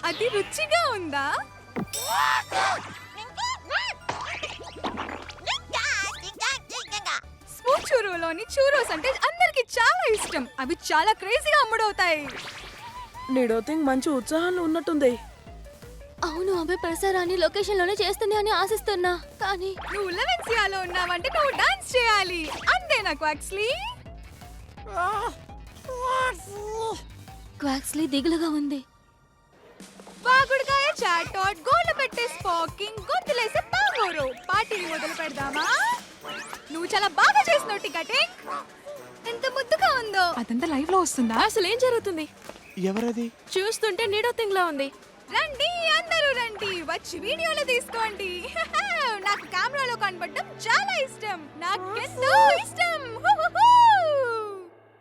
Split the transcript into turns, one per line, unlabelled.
అది రుచిగా ఉందా? స్మూత్ చూరులోని చూరోస్ అంటే అందరికి చాలా ఇష్టం. అవి చాలా క్రేజీగా అమ్ముడవుతాయి.
నీడో థింగ్ మంచి ఉత్సాహంలో ఉన్నట్టుంది.
అవును, ఆమె ప్రసారాన్ని లొకేషన్ లోనే చేస్తుంది అని ఆశిస్తున్నా. కానీ
నువ్వు లెవెన్సియాలో ఉన్నావంటే నువ్వు డాన్స్ చేయాలి, అంతేనా క్వాక్స్లీ?
క్వాక్స్లీ దిగులుగా ఉంది.
వాగుడుకాయ చాటోట్ గోళ్ళు పెట్టే స్పాకింగ్ గొంతులేసే పాగోరు. పార్టీని మొదలు పెడదామా? నువ్వు చాలా బాగా చేసినావు టికెటింగ్. ఎంత ముద్దుగా ఉందో.
అదంతా లైవ్ లో వస్తుందా?
అసలు ఏం జరుగుతుంది?
ఎవరది?
చూస్తుంటే నీడో థింగ్ లా ఉంది.
రండి, అందరూ రండి, వచ్చి వీడియోలు తీసుకోండి. నాకు కెమెరాలో కనబడడం చాలా ఇష్టం. నాకెంతో ఇష్టం.